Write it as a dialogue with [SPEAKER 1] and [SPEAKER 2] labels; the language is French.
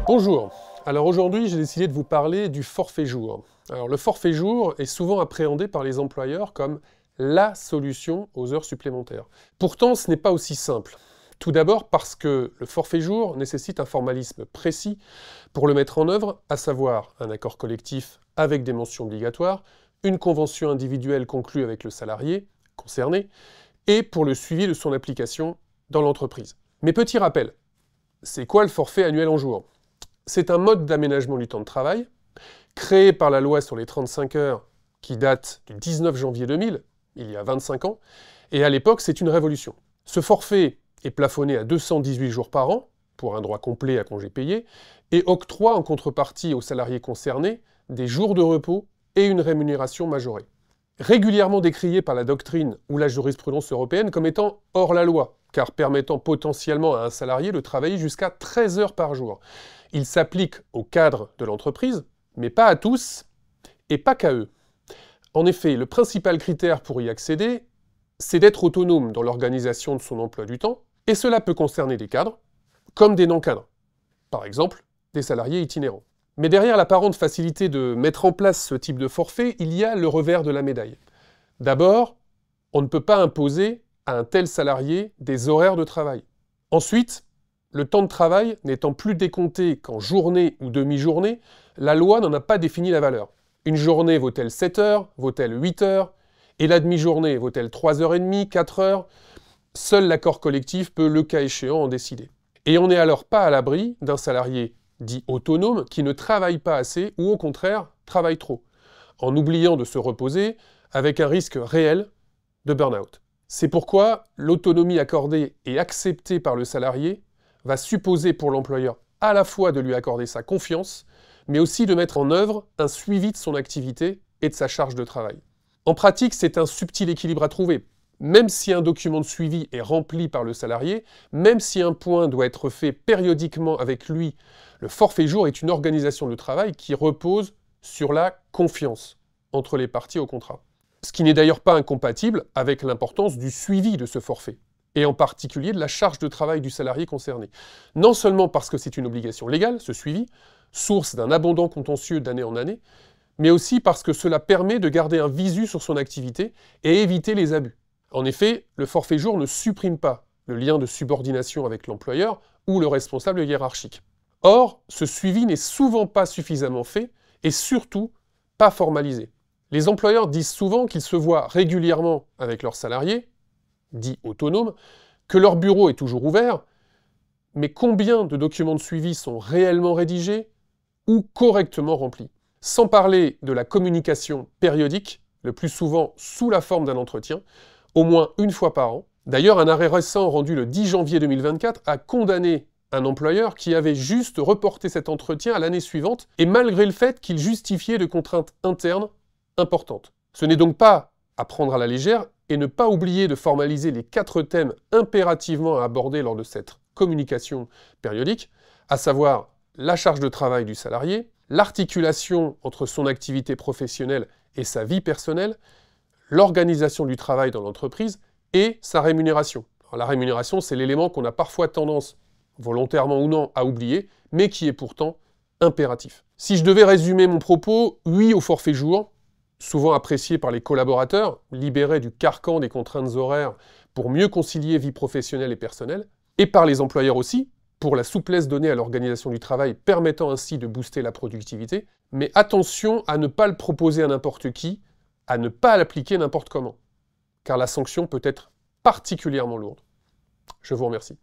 [SPEAKER 1] Bonjour, alors aujourd'hui j'ai décidé de vous parler du forfait jour. Alors le forfait jour est souvent appréhendé par les employeurs comme la solution aux heures supplémentaires. Pourtant ce n'est pas aussi simple. Tout d'abord parce que le forfait jour nécessite un formalisme précis pour le mettre en œuvre, à savoir un accord collectif avec des mentions obligatoires, une convention individuelle conclue avec le salarié concerné, et pour le suivi de son application dans l'entreprise. Mais petit rappel, c'est quoi le forfait annuel en jours ? C'est un mode d'aménagement du temps de travail, créé par la loi sur les 35 heures, qui date du 19 janvier 2000, il y a 25 ans, et à l'époque c'est une révolution. Ce forfait est plafonné à 218 jours par an, pour un droit complet à congés payés, et octroie en contrepartie aux salariés concernés des jours de repos et une rémunération majorée. Régulièrement décrié par la doctrine ou la jurisprudence européenne comme étant hors la loi, car permettant potentiellement à un salarié de travailler jusqu'à 13 heures par jour. Il s'applique au cadre de l'entreprise, mais pas à tous, et pas qu'à eux. En effet, le principal critère pour y accéder, c'est d'être autonome dans l'organisation de son emploi du temps, et cela peut concerner des cadres, comme des non-cadres. Par exemple, des salariés itinérants. Mais derrière l'apparente facilité de mettre en place ce type de forfait, il y a le revers de la médaille. D'abord, on ne peut pas imposer à un tel salarié des horaires de travail. Ensuite, le temps de travail n'étant plus décompté qu'en journée ou demi-journée, la loi n'en a pas défini la valeur. Une journée vaut-elle 7 heures, vaut-elle 8 heures, et la demi-journée vaut-elle 3h30, 4 heures? Seul l'accord collectif peut, le cas échéant, en décider. Et on n'est alors pas à l'abri d'un salarié dit autonome qui ne travaille pas assez ou au contraire travaille trop, en oubliant de se reposer avec un risque réel de burn-out. C'est pourquoi l'autonomie accordée et acceptée par le salarié va supposer pour l'employeur à la fois de lui accorder sa confiance, mais aussi de mettre en œuvre un suivi de son activité et de sa charge de travail. En pratique, c'est un subtil équilibre à trouver. Même si un document de suivi est rempli par le salarié, même si un point doit être fait périodiquement avec lui, le forfait jour est une organisation de travail qui repose sur la confiance entre les parties au contrat. Ce qui n'est d'ailleurs pas incompatible avec l'importance du suivi de ce forfait, et en particulier de la charge de travail du salarié concerné. Non seulement parce que c'est une obligation légale, ce suivi, source d'un abondant contentieux d'année en année, mais aussi parce que cela permet de garder un visu sur son activité et éviter les abus. En effet, le forfait jour ne supprime pas le lien de subordination avec l'employeur ou le responsable hiérarchique. Or, ce suivi n'est souvent pas suffisamment fait et surtout pas formalisé. Les employeurs disent souvent qu'ils se voient régulièrement avec leurs salariés, dits autonomes, que leur bureau est toujours ouvert, mais combien de documents de suivi sont réellement rédigés ou correctement remplis? Sans parler de la communication périodique, le plus souvent sous la forme d'un entretien, au moins une fois par an. D'ailleurs, un arrêt récent rendu le 10 janvier 2024 a condamné un employeur qui avait juste reporté cet entretien à l'année suivante, et malgré le fait qu'il justifiait de contraintes internes importantes. Ce n'est donc pas à prendre à la légère et ne pas oublier de formaliser les 4 thèmes impérativement à aborder lors de cette communication périodique, à savoir la charge de travail du salarié, l'articulation entre son activité professionnelle et sa vie personnelle, l'organisation du travail dans l'entreprise et sa rémunération. Alors, la rémunération, c'est l'élément qu'on a parfois tendance, volontairement ou non, à oublier, mais qui est pourtant impératif. Si je devais résumer mon propos, oui au forfait jour, souvent apprécié par les collaborateurs, libérés du carcan des contraintes horaires pour mieux concilier vie professionnelle et personnelle, et par les employeurs aussi, pour la souplesse donnée à l'organisation du travail permettant ainsi de booster la productivité, mais attention à ne pas le proposer à n'importe qui, à ne pas l'appliquer n'importe comment, car la sanction peut être particulièrement lourde. Je vous remercie.